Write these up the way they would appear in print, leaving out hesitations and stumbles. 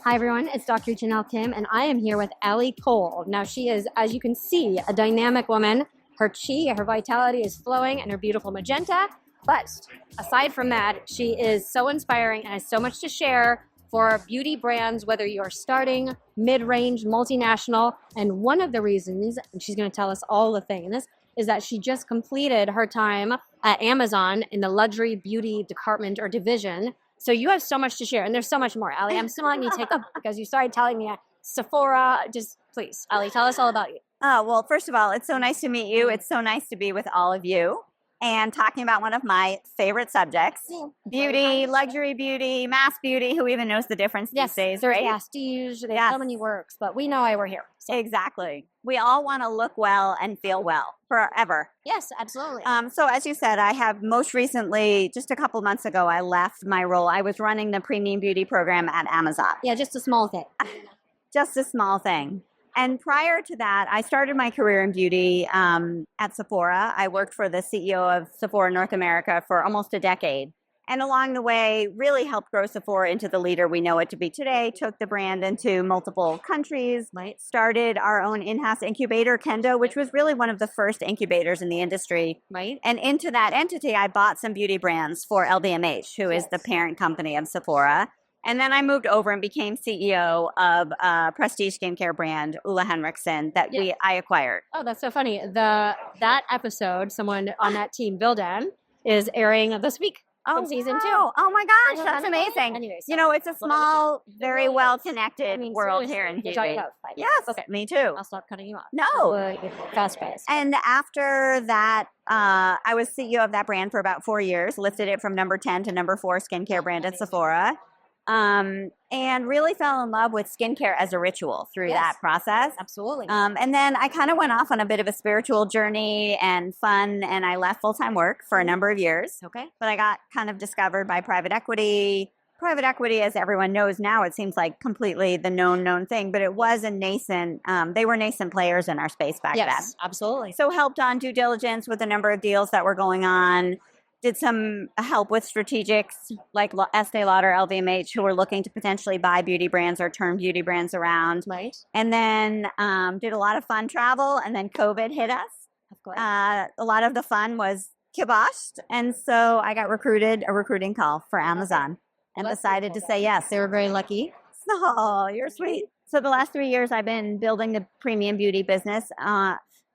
Hi everyone, it's Dr. Jenelle Kim, and I am here with Kole. Now she is, as you can see, a dynamic woman. Her chi, her vitality is flowing, and her beautiful magenta. But aside from that, she is so inspiring and has so much to share for beauty brands, whether you're starting, mid-range, multinational. And one of the reasons, and she's going to tell us all the things, is that she just completed her time at Amazon in the luxury beauty department or division. So you have so much to share, and there's so much more. Ali, I'm still letting you take up because you started telling me at Sephora. Just please, Ali, tell us all about you. Well, first of all, it's so nice to meet you. It's so nice to be with all of you and talking about one of my favorite subjects, beauty, luxury beauty, mass beauty. Who even knows the difference these days, there's right? prestige, there's so many works, but we know why we're here. So. Exactly. We all want to look well and feel well forever. Yes, absolutely. So as you said, I have most recently, just a couple months ago, I left my role. I was running the premium beauty program at Amazon. Yeah, just a small thing. Just a small thing. And prior to that, I started my career in beauty at Sephora. I worked for the CEO of Sephora North America for almost a decade. And along the way, really helped grow Sephora into the leader we know it to be today, took the brand into multiple countries, started our own in-house incubator, Kendo, which was really one of the first incubators in the industry. Right. And into that entity, I bought some beauty brands for LVMH, who is the parent company of Sephora. And then I moved over and became CEO of a prestige skincare brand, Ulla Henriksen, that I acquired. Oh, that's so funny. That episode, someone on that team, Vildan, is airing this week. From season 2. Oh my gosh, that's amazing. Anyway, so you know, it's a small, very well-connected world here in beauty. Yes, okay. Me too. I'll stop cutting you off. No. Fast pace. And after that, I was CEO of that brand for about 4 years, lifted it from number 10 to number 4 skincare brand at Sephora. And really fell in love with skincare as a ritual through that process. Absolutely. And then I kind of went off on a bit of a spiritual journey and fun, and I left full-time work for a number of years. Okay. But I got kind of discovered by private equity. Private equity, as everyone knows now, it seems like completely the known thing, but it was a nascent, they were nascent players in our space back then. Yes, absolutely. So helped on due diligence with a number of deals that were going on. Did some help with strategics like Estee Lauder, LVMH, who were looking to potentially buy beauty brands or turn beauty brands around. Right. And then did a lot of fun travel, and then COVID hit us. Of course. A lot of the fun was kiboshed, and so I got a recruiting call for Amazon, and decided to say yes. They were very lucky. Oh, you're sweet. So the last 3 years I've been building the premium beauty business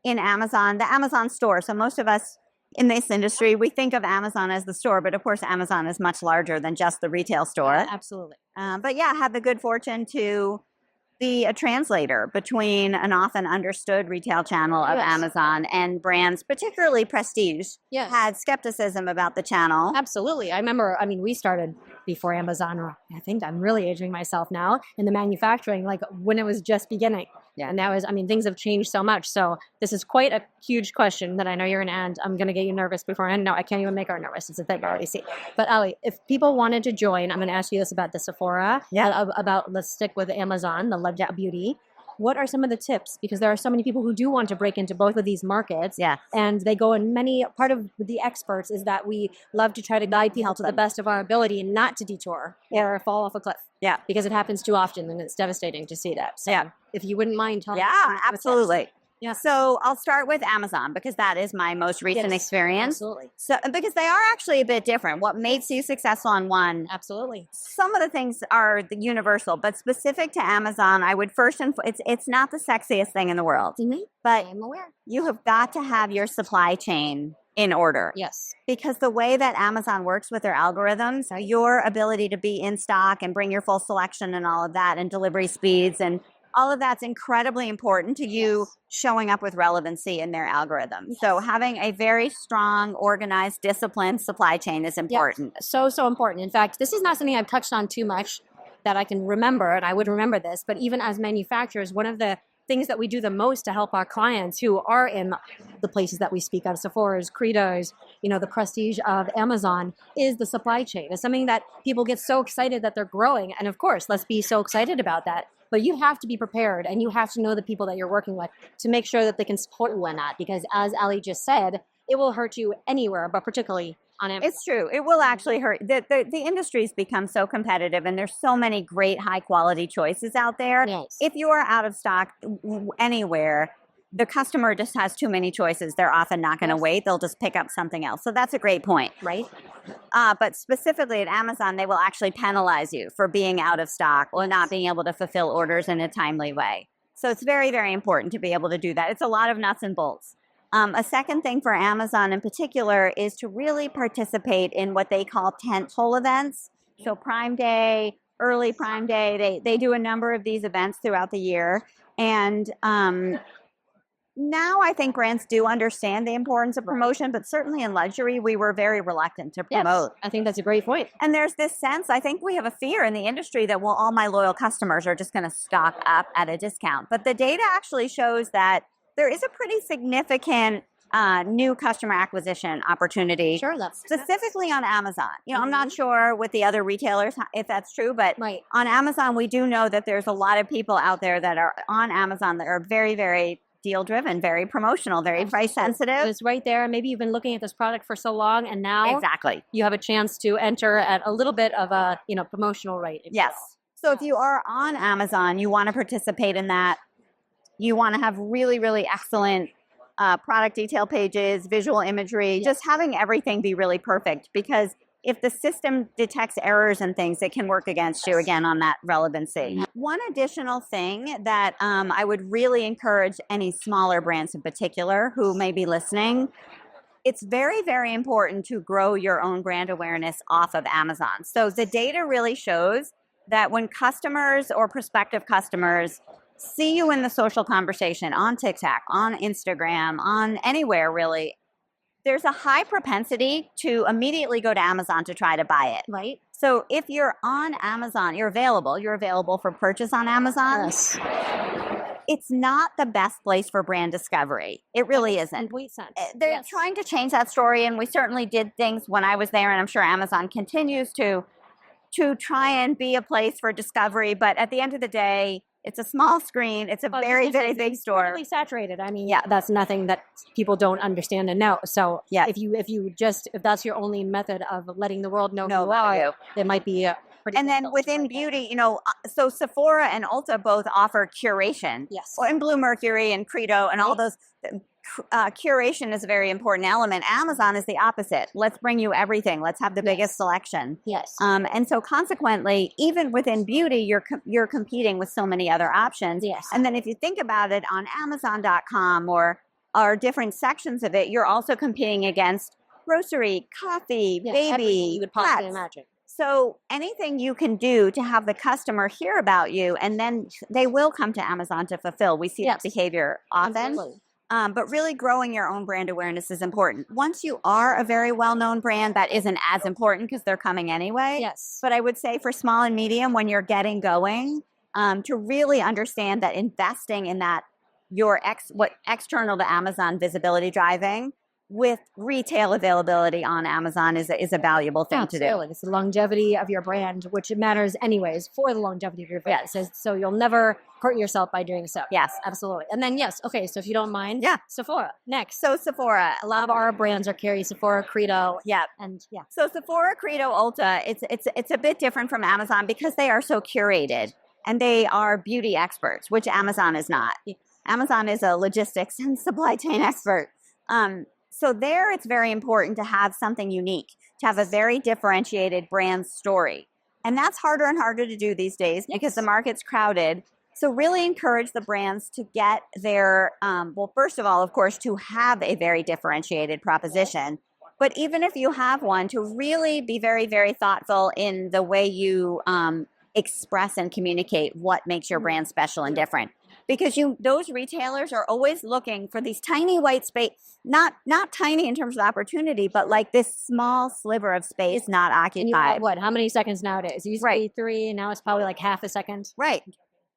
in Amazon, the Amazon store. So most of us in this industry, we think of Amazon as the store, but of course Amazon is much larger than just the retail store. Absolutely. But yeah, I had the good fortune to be a translator between an often understood retail channel of Amazon and brands, particularly prestige, had skepticism about the channel. Absolutely. I remember, we started before Amazon, or I think I'm really aging myself now, in the manufacturing, like when it was just beginning. Yeah. And that was, things have changed so much. So this is quite a huge question that I know you're going to end. I'm going to get you nervous beforehand. No, I can't even make her nervous. It's a thing I already see. But Ali, if people wanted to join, I'm going to ask you this about the Sephora, let's stick with Amazon, the Loved Out Beauty. What are some of the tips? Because there are so many people who do want to break into both of these markets. Yeah. And they go in part of the experts is that we love to try to guide people to the best of our ability and not to detour or fall off a cliff. Yeah. Because it happens too often and it's devastating to see that. So if you wouldn't mind telling us. Yeah, absolutely. Yeah. So I'll start with Amazon because that is my most recent experience. Absolutely. So because they are actually a bit different. What makes you successful on one? Absolutely. Some of the things are the universal, but specific to Amazon, I would first and it's not the sexiest thing in the world. Mm-hmm. But I'm aware. You have got to have your supply chain in order. Yes. Because the way that Amazon works with their algorithms, your ability to be in stock and bring your full selection and all of that and delivery speeds and all of that's incredibly important to you showing up with relevancy in their algorithm. Yes. So having a very strong, organized, disciplined supply chain is important. So important. In fact, this is not something I've touched on too much that I can remember, and I would remember this, but even as manufacturers, one of the things that we do the most to help our clients who are in the places that we speak of, Sephora's, Credo's, the prestige of Amazon, is the supply chain. It's something that people get so excited that they're growing. And of course, let's be so excited about that. But you have to be prepared and you have to know the people that you're working with to make sure that they can support you in that. Because as Ali just said, it will hurt you anywhere, but particularly on Amazon. It's true. It will actually hurt. The industry's become so competitive, and there's so many great high quality choices out there. Yes. If you are out of stock anywhere, the customer just has too many choices. They're often not going to wait. They'll just pick up something else. So that's a great point. Right. But specifically at Amazon, they will actually penalize you for being out of stock or not being able to fulfill orders in a timely way. So it's very, very important to be able to do that. It's a lot of nuts and bolts. A second thing for Amazon in particular is to really participate in what they call tentpole events. So Prime Day, early Prime Day, they do a number of these events throughout the year. And now I think brands do understand the importance of promotion, but certainly in luxury, we were very reluctant to promote. Yes, I think that's a great point. And there's this sense, I think we have a fear in the industry that, well, all my loyal customers are just going to stock up at a discount. But the data actually shows that there is a pretty significant new customer acquisition opportunity, Sure, specifically on Amazon. You know, I'm not sure with the other retailers if that's true, but on Amazon, we do know that there's a lot of people out there that are on Amazon that are very, very deal driven, very promotional, very price sensitive. It's right there. Maybe you've been looking at this product for so long, and now you have a chance to enter at a little bit of a promotional rate. Yes. So if you are on Amazon, you want to participate in that. You want to have really, really excellent product detail pages, visual imagery, just having everything be really perfect, because if the system detects errors and things, it can work against you again on that relevancy. One additional thing that I would really encourage any smaller brands in particular who may be listening, it's very, very important to grow your own brand awareness off of Amazon. So the data really shows that when customers or prospective customers see you in the social conversation on TikTok, on Instagram, on anywhere really, there's a high propensity to immediately go to Amazon to try to buy it. Right. So if you're on Amazon, you're available for purchase on Amazon. Yes. It's not the best place for brand discovery. It really isn't. Complete sense. They're trying to change that story, and we certainly did things when I was there, and I'm sure Amazon continues to try and be a place for discovery. But at the end of the day, it's a small screen. It's a very, very big store. Really saturated. I mean, that's nothing that people don't understand and know. So if that's your only method of letting the world know who you are, there might be a pretty. And then within beauty, so Sephora and Ulta both offer curation. Yes. And Blue Mercury and Credo and all those. Curation is a very important element. Amazon is the opposite. Let's bring you everything. Let's have the biggest selection. Yes. And so consequently, even within beauty, you're competing with so many other options. Yes. And then if you think about it on Amazon.com or different sections of it, you're also competing against grocery, coffee, baby, you would possibly pets. imagine. So anything you can do to have the customer hear about you, and then they will come to Amazon to fulfill. We see that behavior often. Absolutely. But really growing your own brand awareness is important. Once you are a very well-known brand, that isn't as important because they're coming anyway. Yes. But I would say for small and medium, when you're getting going, to really understand that investing in that, what external to Amazon visibility driving with retail availability on Amazon is a valuable thing to do. It's the longevity of your brand, which matters anyways for the longevity of your brand. So you'll never hurt yourself by doing so. Yes, absolutely. And then okay, so if you don't mind, Sephora next. So Sephora, a lot of our brands are carry Sephora, Credo. So Sephora, Credo, Ulta, it's a bit different from Amazon because they are so curated and they are beauty experts, which Amazon is not. Amazon is a logistics and supply chain expert. So there, it's very important to have something unique, to have a very differentiated brand story. And that's harder and harder to do these days because the market's crowded. So really encourage the brands to get their, first of all, of course, to have a very differentiated proposition. But even if you have one, to really be very, very thoughtful in the way you express and communicate what makes your brand special and different. Because those retailers are always looking for these tiny white space, not tiny in terms of opportunity, but like this small sliver of space not occupied. And how many seconds nowadays? It used to be 3, and now it's probably like half a second. Right.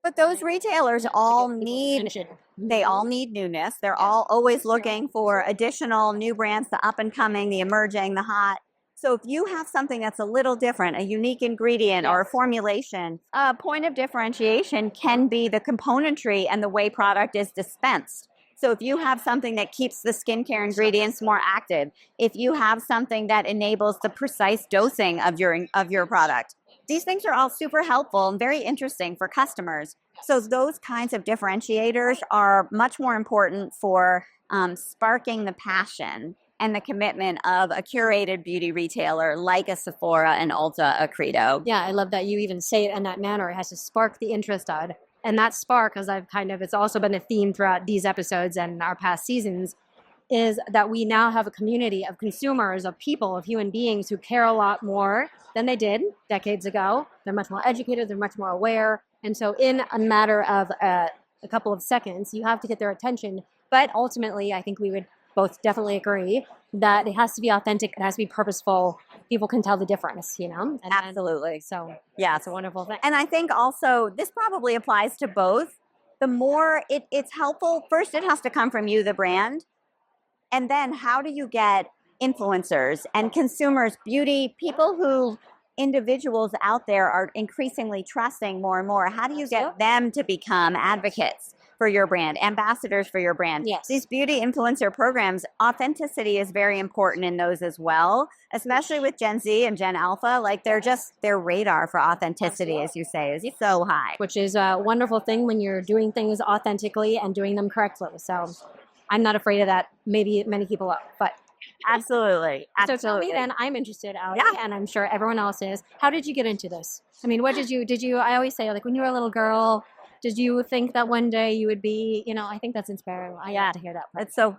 But those retailers all need newness. They're all always looking for additional new brands, the up and coming, the emerging, the hot. So if you have something that's a little different, a unique ingredient or a formulation, a point of differentiation can be the componentry and the way product is dispensed. So if you have something that keeps the skincare ingredients more active, if you have something that enables the precise dosing of your product, these things are all super helpful and very interesting for customers. So those kinds of differentiators are much more important for sparking the passion and the commitment of a curated beauty retailer like a Sephora, an Ulta, a Credo. Yeah, I love that you even say it in that manner. It has to spark the interest of, and that spark, as it's also been a theme throughout these episodes and our past seasons, is that we now have a community of consumers, of people, of human beings who care a lot more than they did decades ago. They're much more educated, they're much more aware. And so in a matter of a couple of seconds, you have to get their attention. But ultimately, I think we would both definitely agree that it has to be authentic, it has to be purposeful. People can tell the difference, And Absolutely. so yeah, it's a wonderful thing. And I think also this probably applies to both. The more it's helpful, first it has to come from you, the brand. And then how do you get influencers and consumers, beauty, people who individuals out there are increasingly trusting more and more? How do you get them to become advocates for your brand, ambassadors for your brand? Yes. These beauty influencer programs, authenticity is very important in those as well, especially with Gen Z and Gen Alpha. Like their radar for authenticity, as you say, is so high. Which is a wonderful thing when you're doing things authentically and doing them correctly. So I'm not afraid of that. Maybe many people are, but Absolutely. so tell me then, I'm interested, Ali, Yeah. and I'm sure everyone else is. How did you get into this? I mean, what did you, I always say, like when you were a little girl, did you think that one day you would be, I think that's inspiring. I love to hear that. It's so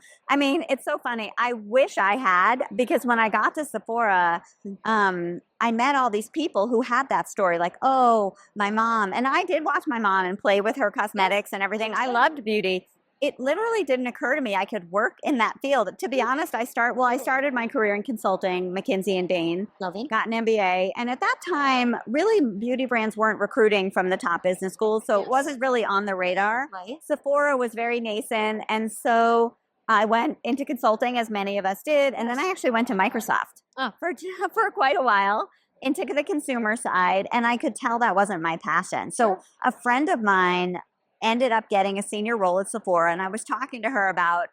funny. I wish I had, because when I got to Sephora, I met all these people who had that story, like, oh, my mom. And I did watch my mom and play with her cosmetics and everything. I loved beauty. It literally didn't occur to me I could work in that field. To be honest, I started my career in consulting, McKinsey and Bain. Lovely. Got an MBA. And at that time, really beauty brands weren't recruiting from the top business schools. So it wasn't really on the radar. Right. Sephora was very nascent. And so I went into consulting, as many of us did. And then I actually went to Microsoft for quite a while into the consumer side. And I could tell that wasn't my passion. So a friend of mine ended up getting a senior role at Sephora. And I was talking to her about,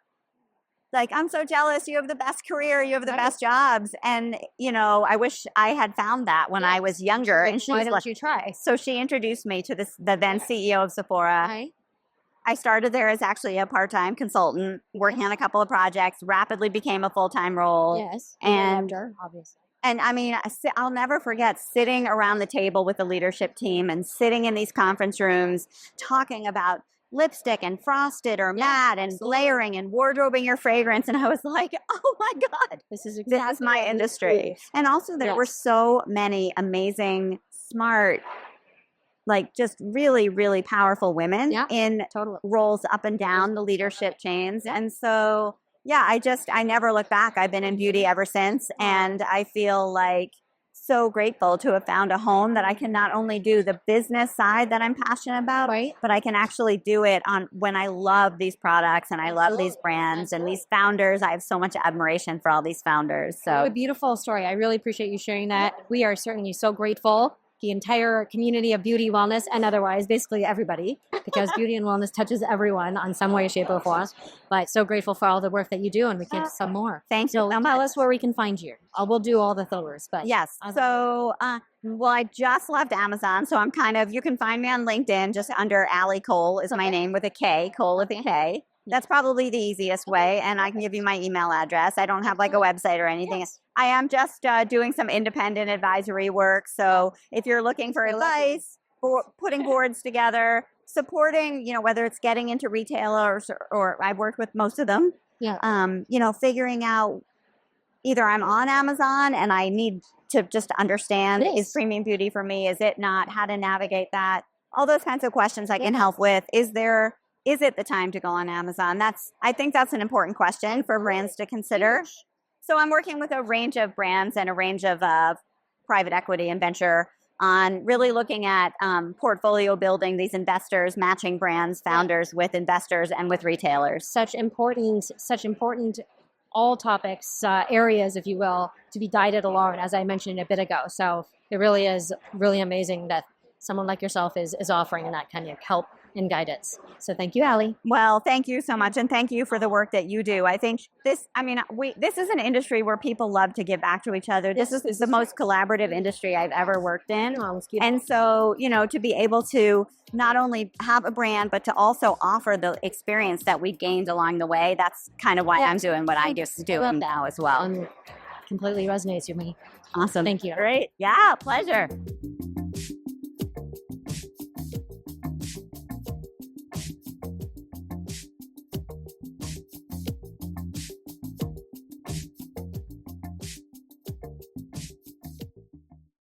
like, I'm so jealous. You have the best career. You have the best jobs. And, I wish I had found that when I was younger. And why don't you try? So she introduced me to the then CEO of Sephora. Hi. I started there as actually a part-time consultant, working on a couple of projects, rapidly became a full-time role. Yes. And obviously. And I mean, I'll never forget sitting around the table with the leadership team and sitting in these conference rooms talking about lipstick and frosted or matte and layering and wardrobing your fragrance. And I was like, oh my God, this is my industry. And also there were so many amazing, smart, like just really, really powerful women in roles up and down the leadership chains. And so I never look back. I've been in beauty ever since. And I feel like so grateful to have found a home that I can not only do the business side that I'm passionate about, but I can actually do it when I love these products and I love these brands and these founders. I have so much admiration for all these founders. So a beautiful story. I really appreciate you sharing that. We are certainly so grateful. The entire community of beauty, wellness, and otherwise, basically everybody, because beauty and wellness touches everyone on some way, shape, or form. But so grateful for all the work that you do, and we can do some more. Thank you. So tell us where we can find you. We'll do all the fillers. But yes. So, I just left Amazon, so you can find me on LinkedIn just under Ali Kole is my name with a K, Kole with a K. That's probably the easiest way, and I can give you my email address. I don't have like a website or anything. Yes. I am just doing some independent advisory work. So if you're looking for advice, for putting boards together, supporting, whether it's getting into retailers or I've worked with most of them, figuring out either I'm on Amazon and I need to just understand, is premium beauty for me? Is it not? How to navigate that? All those kinds of questions I can help with. Is it the time to go on Amazon? I think that's an important question for brands to consider. So I'm working with a range of brands and a range of private equity and venture on really looking at portfolio building, these investors, matching brands, founders with investors and with retailers. Such important all topics, areas, if you will, to be guided along, as I mentioned a bit ago. So it really is really amazing that someone like yourself is offering, and that can help and guidance. So thank you, Allie. Well, thank you so much. And thank you for the work that you do. I think this is an industry where people love to give back to each other. This is the most collaborative industry I've ever worked in. Oh, it's cute. And so, to be able to not only have a brand, but to also offer the experience that we've gained along the way, that's kind of why I'm doing what I'm just doing now as well. Completely resonates with me. Awesome. Thank you. Great. Yeah, pleasure.